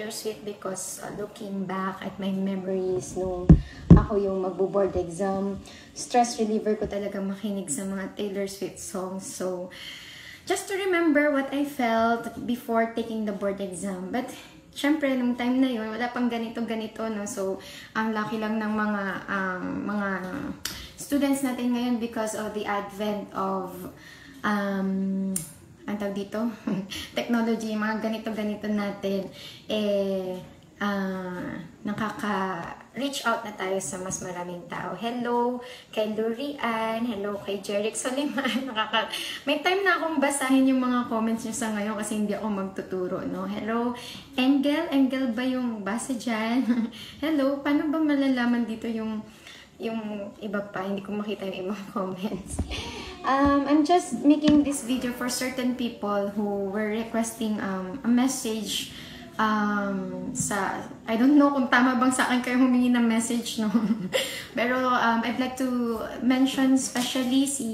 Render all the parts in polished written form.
Taylor Swift because looking back at my memories nung ako yung magbo-board exam, stress reliever ko talaga makinig sa mga Taylor Swift songs. So, just to remember what I felt before taking the board exam. But, syempre, nung time na yun, wala pang ganito-ganito, no? So, ang lucky lang ng mga students natin ngayon because of the advent of ang tawag dito, technology, mga ganito-ganito natin, nakaka-reach out na tayo sa mas maraming tao. Hello kay Lurian, hello kay Jeric Soliman. May time na akong basahin yung mga comments nyo sa ngayon kasi hindi ako magtuturo, no? Hello, Engel ba yung basa dyan? Hello, paano ba malalaman dito yung iba pa? Hindi ko makita yung ibang comments. I'm just making this video for certain people who were requesting a message I don't know kung tama bang sa akin kayo humingi ng message, no? Pero I'd like to mention especially si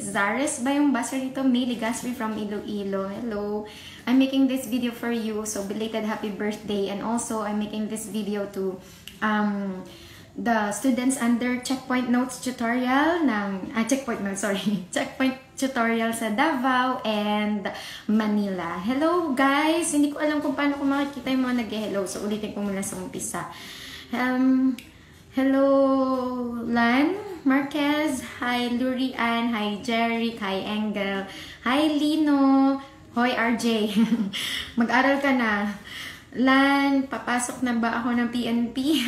Zares ba yung buzzer dito? May Ligaspi from Iloilo. Hello. I'm making this video for you, so belated happy birthday. And also I'm making this video to the students under Checkpoint Notes tutorial ng Checkpoint tutorial sa Davao and Manila. Hello guys! Hindi ko alam kung paano ko makikita yung mga nag-hello. So ulitin ko muna sa umpisa. Hello Lan Marquez. Hi Lurian. Hi Jerry. Hi Engel. Hi Lino. Hoy RJ. Mag-aral ka na. Lan, papasok na ba ako ng PNP?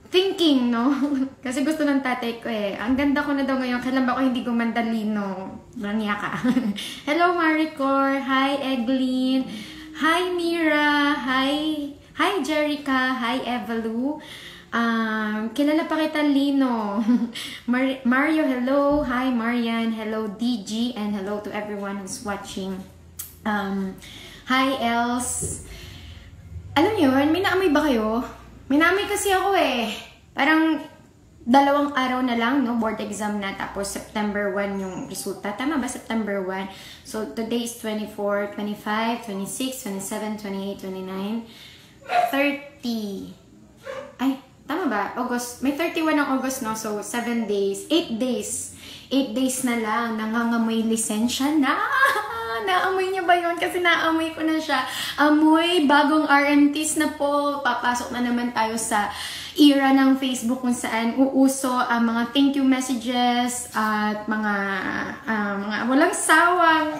Thinking, no? Kasi gusto ng tatay ko eh. Ang ganda ko na daw ngayon. Kailan ba ako hindi gumandalino? Rania ka. Hello, Maricor. Hi, Eglin. Hi, Mira. Hi, Jerica. Hi, Evalu. Kilala pa kita, Lino. Mario, hello. Hi, Marian. Hello, DG. And hello to everyone who's watching. Hi, Els. Alam niyo, may naamoy ba kayo? May naamoy kasi ako eh. Parang 2 araw na lang, no? Board exam na. Tapos September 1 yung resulta. Tama ba? September 1. So today is 24, 25, 26, 27, 28, 29, 30. Ay, tama ba? August. May 31 ng August, no? So 7 days. 8 days. 8 days na lang. Nangangamoy lisensya na. Naamoy niya ba yun? Kasi naamoy ko na siya. Amoy, bagong RMTs na po. Papasok na naman tayo sa era ng Facebook kung saan uuso ang mga thank you messages at mga walang sawang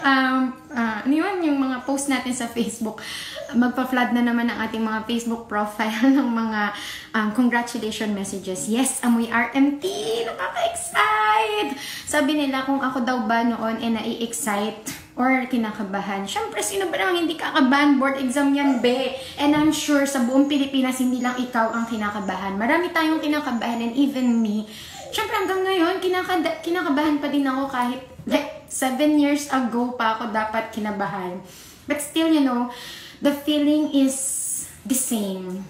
ano yun, yung mga post natin sa Facebook. Magpa-flood na naman ang ating mga Facebook profile ng mga congratulation messages. Yes, amoy RMT! Nakaka-excite! Sabi nila kung ako daw ba noon nai-excite or kinakabahan. Siyempre, sino ba nang hindi kakabahan? Board exam yan, be. And I'm sure sa buong Pilipinas, hindi lang ikaw ang kinakabahan. Marami tayong kinakabahan and even me. Siyempre, hanggang ngayon, kinakabahan pa din ako kahit 7 years ago pa ako dapat kinabahan. But still, you know, the feeling is the same.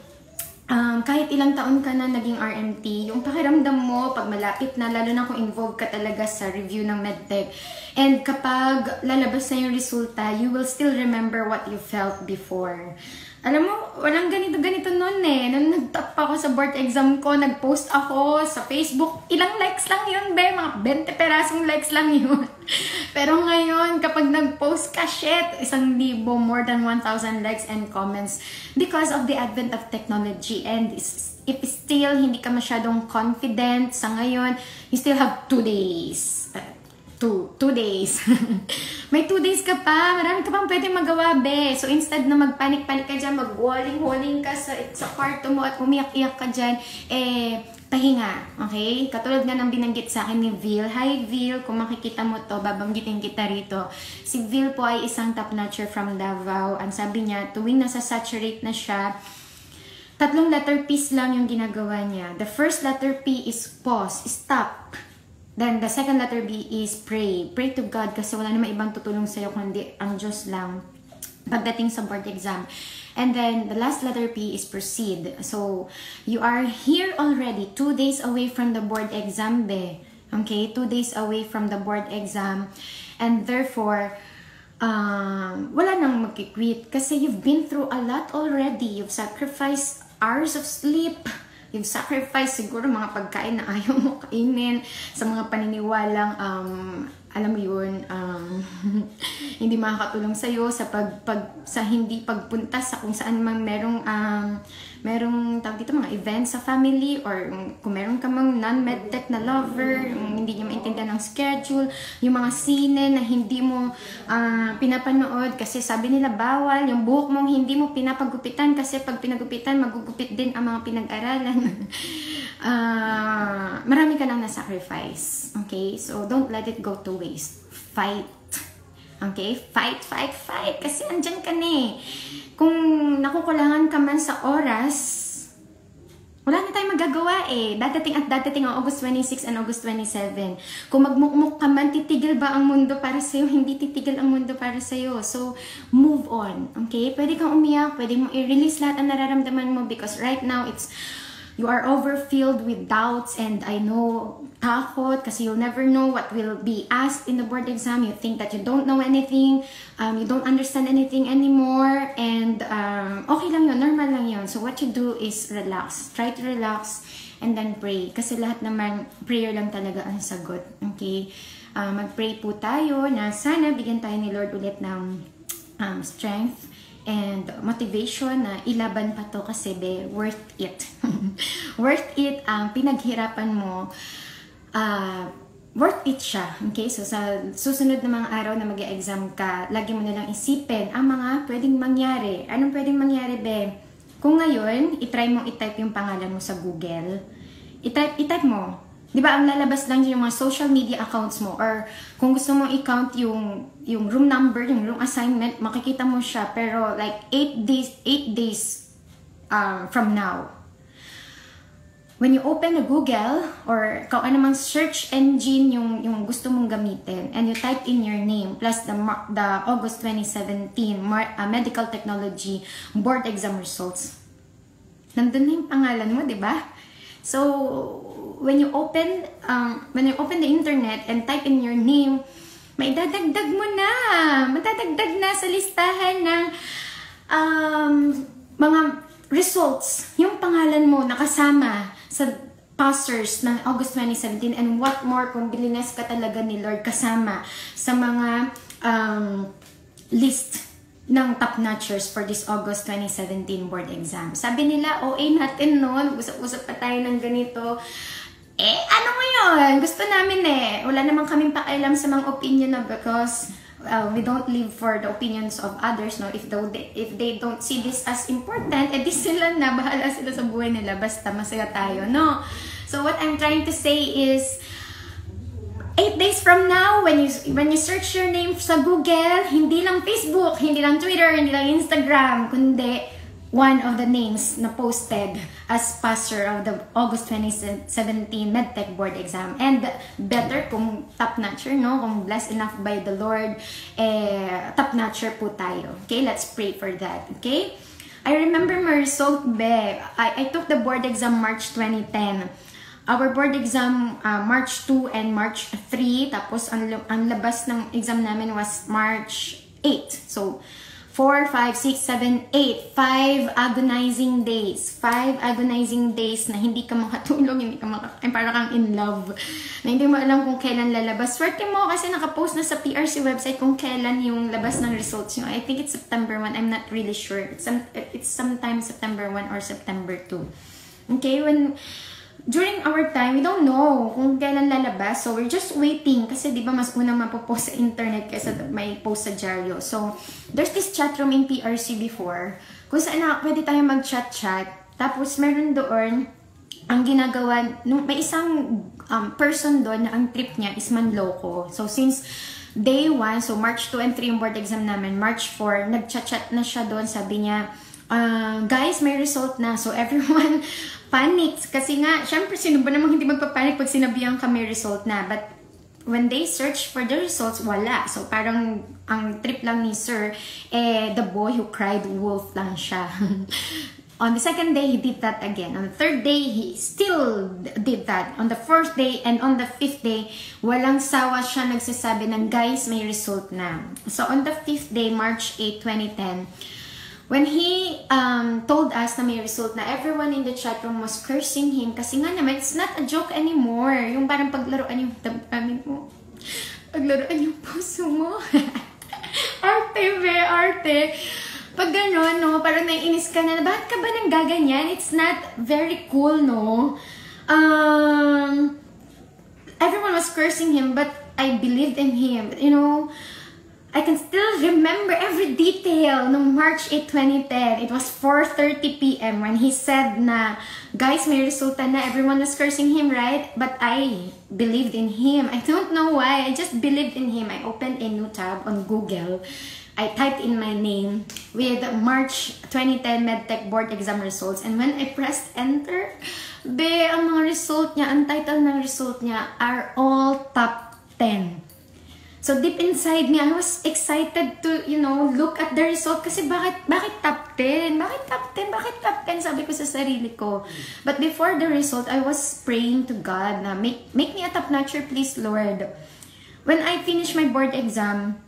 Kahit ilang taon ka na naging RMT, yung pakiramdam mo pag malapit na, lalo na kung involved ka talaga sa review ng medtech, and kapag lalabas na yung resulta, you will still remember what you felt before. Alam mo, walang ganito-ganito noon eh. Nung nag-top ako sa board exam ko, nag-post ako sa Facebook, ilang likes lang yun, be? Mga 20 perasong likes lang yun. Pero ngayon, kapag nag-post ka, shit, 1,000, more than 1,000 likes and comments because of the advent of technology. And if still hindi ka masyadong confident sa ngayon, you still have 2 days. 2 days. May 2 days ka pa. Marami ka pang pwede magawa, be. So, instead na magpanik-panik ka dyan, mag-walling-walling ka sa kwarto mo at umiyak-iyak ka dyan, pahinga. Okay? Katulad nga ng binanggit sa akin ni Vil. Hi, Vil. Kung makikita mo to, babanggitin kita rito. Si Vil po ay isang top-notcher from Davao. Ang sabi niya, tuwing nasa saturate na siya, 3 letter P's lang yung ginagawa niya. The first letter P is pause, stop. Then, the second letter B is pray. Pray to God kasi wala namang ibang tutulong sa'yo kundi ang Diyos lang pagdating sa board exam. And then, the last letter P is proceed. So, you are here already, 2 days away from the board exam, be. Okay? 2 days away from the board exam. And therefore, wala nang magki-quit kasi you've been through a lot already. You've sacrificed hours of sleep. You've sacrificed siguro mga pagkain na ayaw mo kainin sa mga paniniwalang alam mo yun, hindi makakatulong sa'yo sa sa hindi pagpunta sa kung saan mang merong tawag dito, mga events sa family, or kung meron ka mang non-medtech na lover, hindi niya maintindihan ng schedule, yung mga sine na hindi mo pinapanood kasi sabi nila bawal, yung buhok mong hindi mo pinapagupitan kasi pag pinagupitan, magugupit din ang mga pinag-aralan. Marami ka lang na-sacrifice. Okay? So, don't let it go to waste. Fight. Okay? Fight, fight, fight. Kasi andyan ka na eh. Kung nakukulangan ka man sa oras, wala na tayong magagawa eh. Dadating ang August 26 and August 27. Kung magmukmuk ka man, titigil ba ang mundo para sa'yo? Hindi titigil ang mundo para sa'yo. So, move on. Okay? Pwede kang umiyak. Pwede mo i-release lahat ang nararamdaman mo because right now, you are overfilled with doubts, and I know takot kasi you'll never know what will be asked in the board exam. You think that you don't know anything, you don't understand anything anymore, and okay lang yun, normal lang yun. So what you do is relax. Try to relax and then pray. Kasi lahat naman, prayer lang talaga ang sagot. Okay? Mag-pray po tayo na sana bigyan tayo ni Lord ulit ng strength and motivation na ilaban pa to kasi worth it. Worth it ang pinaghirapan mo. Worth it siya. Okay? So sa susunod na mga araw na mag-exam ka, lagi mo na lang isipin ang mga pwedeng mangyari. Anong pwedeng mangyari, be? Kung ngayon, itry mo i-type yung pangalan mo sa Google. I-type mo. Di ba, ang lalabas lang yung mga social media accounts mo, or kung gusto mo i-count yung room number, yung room assignment, makikita mo siya, pero like 8 days from now. When you open a Google, or kung anumang search engine yung gusto mong gamitin, and you type in your name, plus the August 2017 Medical Technology Board Exam Results, nandun na yung pangalan mo, di ba? So, when you open the internet and type in your name, may dadagdag mo na. Matadagdag na sa listahan ng mga results. Yung pangalan mo nakasama sa passers ng August 2017, and what more kung bilines ka talaga ni Lord, kasama sa mga list ng top-notchers for this August 2017 board exam. Sabi nila, OA natin noon, usap-usap pa tayo ng ganito. Ano mo yun? Gusto namin eh. Wala naman kaming pakialam sa mga opinion na because we don't live for the opinions of others. No? If they don't see this as important, di sila na, bahala sila sa buhay nila. Basta masaya tayo, no? So what I'm trying to say is, 8 days from now, when you search your name sa Google, hindi lang Facebook, hindi lang Twitter, hindi lang Instagram, kundi one of the names na posted as passer of the August 2017 MedTech Board Exam. And better kung top-notcher, no? Kung blessed enough by the Lord, top-notcher po tayo. Okay, let's pray for that. Okay? I remember my result, be. I took the board exam March 2010. Our board exam March 2 and March 3. Tapos ang labas ng exam namin was March 8. So 4, 5, 6, 7, 8. 5 agonizing days. 5 agonizing days na hindi ka makatulog, hindi ka makakain, para kang in love. Na hindi mo alam kung kailan lalabas. Swerte mo kasi nakapost na sa PRC website kung kailan yung labas ng results nyo. I think it's September 1. I'm not really sure. It's sometime September 1 or September 2. Okay? During our time, we don't know kung kailan lalabas. So, we're just waiting. Kasi, di ba, mas unang mapopost sa internet kaysa may post sa dyaryo. So, there's this chat room in PRC before, kung saan pwede tayo mag-chat-chat. Tapos, meron doon, ang ginagawa, may isang person doon na ang trip niya is manloko. So, since day 1, so March 2 and 3 yung board exam namin, March 4, nag-chat-chat na siya doon. Sabi niya, guys, may result na. So, everyone panics. Kasi nga, syempre, sino ba namang hindi magpapanik pag sinabihan kami result na? But, when they search for the results, wala. So, parang, ang trip lang ni Sir, the boy who cried wolf lang siya. On the second day, he did that again. On the third day, he still did that. On the fourth day and on the fifth day, walang sawa siya nagsasabi ng, guys, may result na. So on the fifth day, March 8, 2010, when he told us na may result na, everyone in the chat room was cursing him kasi nga naman, it's not a joke anymore. Yung parang paglaruan yung damdamin mo. Paglaruan yung puso mo. Arte, arte. Pag gano'n, no, parang naiinis ka na, bakit ka ba nang gaganyan? It's not very cool, no? Everyone was cursing him, but I believed in him. You know, I can still remember every detail no March 8, 2010. It was 4:30 p.m. when he said na, guys, may resulta na. Everyone was cursing him, right? But I believed in him. I don't know why. I just believed in him. I opened a new tab on Google. I typed in my name with March 2010 MedTech board exam results. And when I pressed enter, ang mga result niya, ang title ng result niya are all top 10. So deep inside me, I was excited to, you know, look at the result. Kasi bakit top 10? Bakit top 10? Bakit top 10? Sabi ko sa sarili ko. But before the result, I was praying to God na make me a top notcher, please, Lord. When I finished my board exam,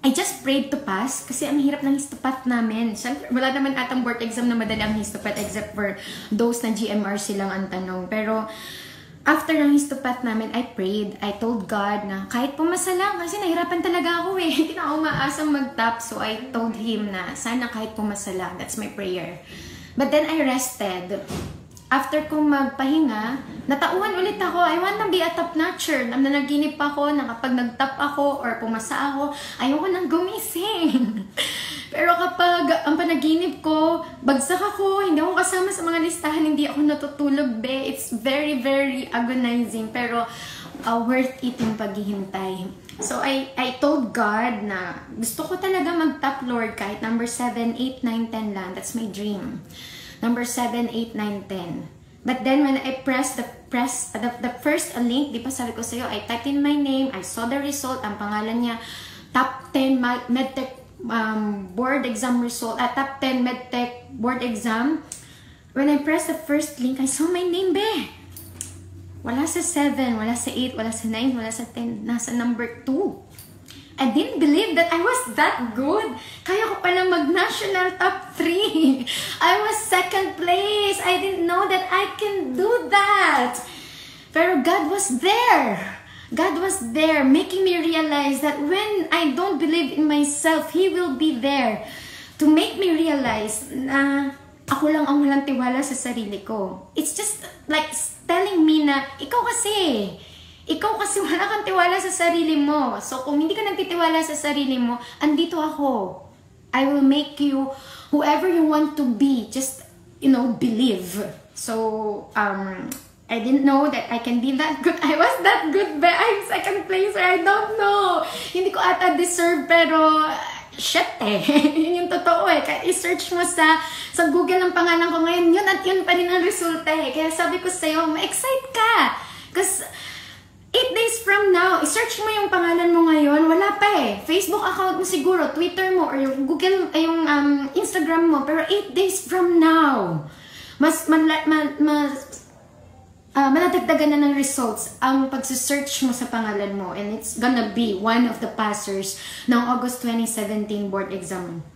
I just prayed to pass kasi ang hirap ng histopath namin. Siyempre, wala naman atang board exam na madali ang histopath except for those na GMR silang ang tanong. Pero after ng histopath namin, I prayed. I told God na kahit pumasa lang kasi nahirapan talaga ako eh. Hindi na ako maasang mag-top. So I told Him na sana kahit pumasa lang. That's my prayer. But then I rested. After kong magpahinga, natauhan ulit ako. I want to be a top notcher. Nanaginip ako na kapag nag-top ako or pumasa ako, ayoko nang gumising. Pero kapag ang panaginip ko, bagsak ako, hindi ako kasama sa mga listahan, hindi ako natutulog, be. It's very, very agonizing. Pero worth it yung paghihintay. So I told God na gusto ko talaga mag-top, Lord, kahit number 7, 8, 9, 10 lang. That's my dream. Number 7, 8, 9, 10. But then when I pressed the first link, di ba sabi ko sa'yo, I typed in my name, I saw the result, ang pangalan niya, top 10 MedTech board exam result, top 10 MedTech board exam. When I pressed the first link, I saw my name, be. Wala sa 7, wala sa 8, wala sa 9, wala sa 10, nasa number 2. I didn't believe that I was that good. Kaya ko palang mag-national top 3. I was second place. I didn't know that I can do that. Pero God was there. God was there making me realize that when I don't believe in myself, He will be there to make me realize na ako lang ang walang tiwala sa sarili ko. It's just like telling me na ikaw kasi wala kang tiwala sa sarili mo. So, kung hindi ka nagtitiwala sa sarili mo, andito ako. I will make you whoever you want to be. Just, you know, believe. So, I didn't know that I can be that good. I was that good, but I'm second place. I don't know. Hindi ko ata deserve, pero shit eh. Yun yung totoo eh. Kaya i-search mo sa Google ang pangalan ko ngayon, yun at yun pa rin ang resulta eh. Kaya sabi ko sa'yo, ma-excite ka. Because 8 days from now, i-search mo yung pangalan mo ngayon, wala pa eh. Facebook account mo siguro, Twitter mo, or yung Google, yung Instagram mo, pero 8 days from now, maladagdagan na ng results ang pagsisearch mo sa pangalan mo, and it's gonna be one of the passers ng August 2017 board exam.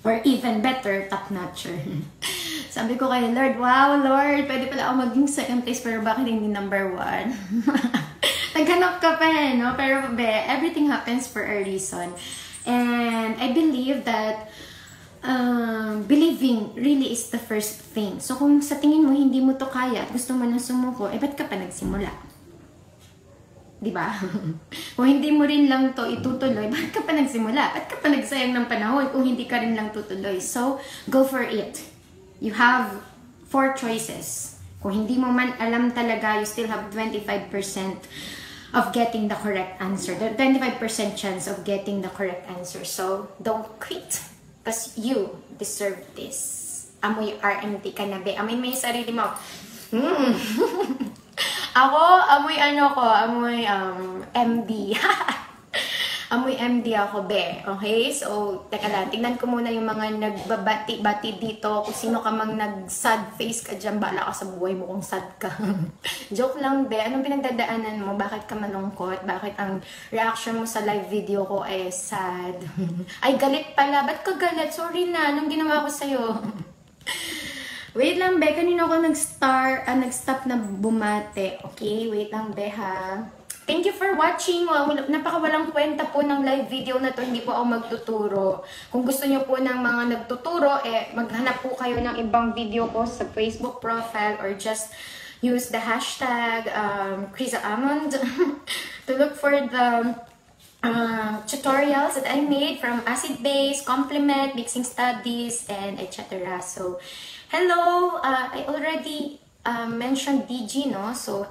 Or even better, top notcher. Sabi ko kay Lord, wow Lord, pwede pala ako maging second place, pero bakit hindi number 1? Naghanap ka pa eh, no? Pero everything happens for a reason. And I believe that believing really is the first thing. So kung sa tingin mo hindi mo to kaya at gusto mo na sumuko, ba't ka pa nagsimula? Diba? Kung hindi mo rin lang to itutuloy, ba't ka pa nagsimula? Ba't ka pa nagsayang ng panahon kung hindi ka rin lang tutuloy? So, go for it. You have 4 choices. Kung hindi mo man alam talaga, you still have 25% of getting the correct answer. The 25% chance of getting the correct answer. So, don't quit. Because you deserve this. Amoy RMT ka na, be. Amoy mo yung sarili mo. Ako, amoy MD. Amoy MD ako, be. Okay? So, teka lang. Tingnan ko muna yung mga nagbabati-bati dito. Kung sino ka mang nag-sad face ka dyan, bala ka sa buhay mo kung sad ka. Joke lang, be. Anong pinagdadaanan mo? Bakit ka malungkot? Bakit ang reaction mo sa live video ko ay sad? Ay, galit pala. Ba't ka galit? Sorry na. Anong ginawa ko sa'yo? Wait lang, be. Kanina ako nag-stop na bumate. Okay? Wait lang, be, ha? Thank you for watching. Napakawalang kwenta po ng live video na to. Hindi po ako magtuturo. Kung gusto niyo po ng mga nagtuturo, maghanap po kayo ng ibang video ko sa Facebook profile or just use the hashtag Krisa Almond to look for the tutorials that I made from acid base, complement, mixing studies, and etc. So, hello! I already mentioned DG, no? So,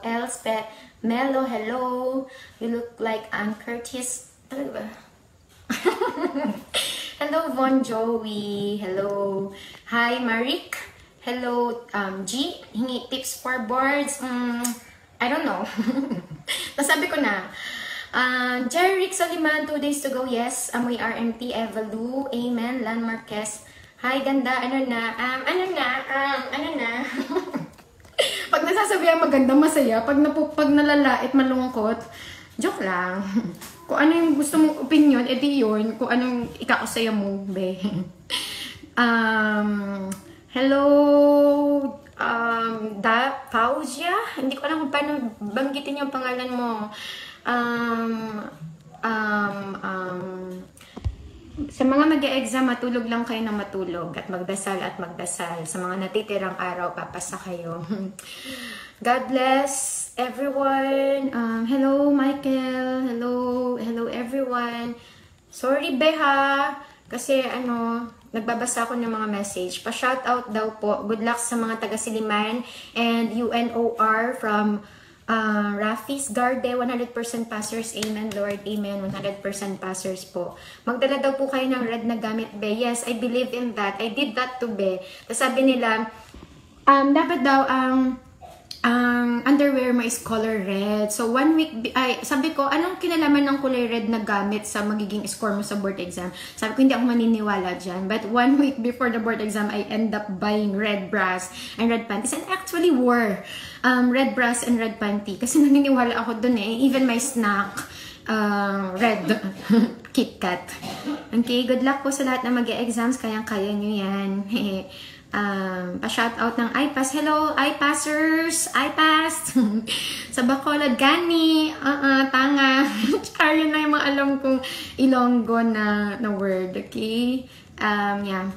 Mello, hello. You look like Ann Curtis. Hello, Von Joey. Hello. Hi, Marik. Hello, G. Hingi tips for boards. I don't know. Nasabi ko na. Jerry Rick Soliman, 2 days to go. Yes. Amoy RMT, Evalu. Amen. Lan Marquez. Hi, ganda. Ano na? Pag nasasabihan maganda, masaya. Pag nalalait, malungkot, joke lang. Kung ano yung gusto mong opinion, edi yun. Kung anong ikakasaya mo, be. Hello, Pauzia? Hindi ko alam kung paano banggitin yung pangalan mo. Sa mga mag-e-exam, matulog lang kayo ng matulog at magdasal at magdasal. Sa mga natitirang araw, papasa kayo. God bless everyone. Hello, Michael. Hello everyone. Sorry, Beha. Kasi nagbabasa ako ng mga message. Pa-shoutout daw po. Good luck sa mga taga-Siliman and UNOR from Rafi's Garde, 100% passers. Amen, Lord. Amen. 100% passers po. Magdala daw po kayo ng red na gamit, be. Yes, I believe in that. I did that to be. Tapos sabi nila, dapat daw ang underwear mo is color red. So, 1 week, sabi ko, anong kinalaman ng kulay red na gamit sa magiging score mo sa board exam? Sabi ko, hindi ako maniniwala dyan. But 1 week before the board exam, I end up buying red bras and red panties. And I actually wore red bras and red panty. Kasi naniniwala ako dun eh. Even my snack, red Kit Kat. Okay, good luck po sa lahat na mag-e-exams. Kayang-kaya nyo yan. Pa-shoutout ng iPass. Hello, iPassers! iPass! Sa Bacolod, Gani! Tanga! Tsaka yun na yung mga alam kong Ilonggo na word. Okay? Yeah.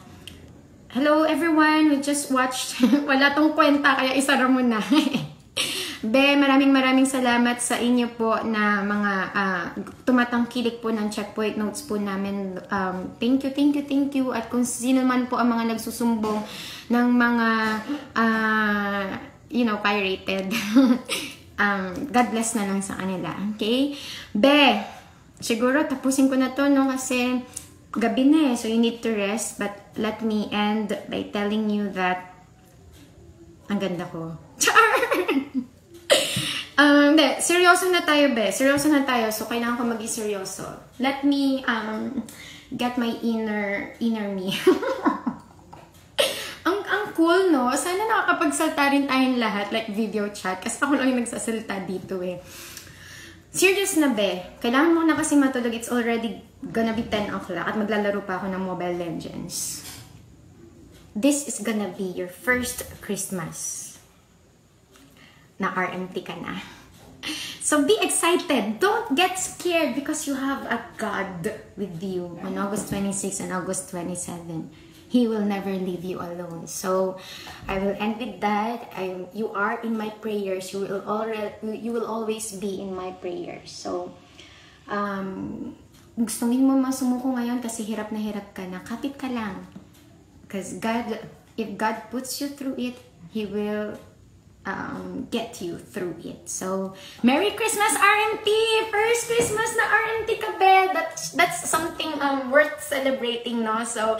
Hello, everyone! We just watched. Wala tong kwenta, kaya isara mo na. Be, maraming salamat sa inyo po na mga tumatangkilik po ng checkpoint notes po namin. Thank you. At kung sino man po ang mga nagsusumbong ng mga, pirated, God bless na lang sa kanila. Okay? Be, siguro tapusin ko na to, no? Kasi gabi na eh, so you need to rest. But let me end by telling you that ang ganda ko. Char! Hindi, seryoso na tayo, be. Seryoso na tayo. So, kailangan ko maging seryoso. Let me, get my inner me. ang cool, no? Sana nakakapagsalta rin tayong lahat, like video chat. Kasi ako lang yung nagsasalita dito, eh. Serious na, be. Kailangan mo na kasi matulog. It's already gonna be 10 o'clock at maglalaro pa ako ng Mobile Legends. This is gonna be your first Christmas na RMT ka na. So be excited. Don't get scared because you have a God with you on August 26 and August 27. He will never leave you alone. So I will end with that. You are in my prayers. You will always be in my prayers. So gustongin mo masumuko ngayon kasi hirap na hirap ka na. Kapit ka lang. Because God, if God puts you through it, He will get you through it. So, Merry Christmas, RMT! First Christmas na RMT ka, be! That's something worth celebrating, no? So,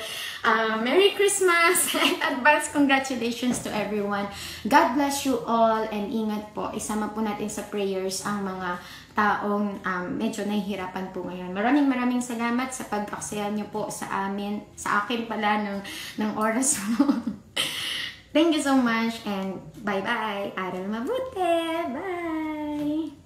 Merry Christmas! Advance congratulations to everyone. God bless you all, and ingat po. Isama po natin sa prayers ang mga taong medyo nahihirapan po ngayon. Maraming salamat sa pag-aksaya niyo po sa akin pala ng oras mo. Thank you so much, and bye-bye. Aral mabuti. Bye!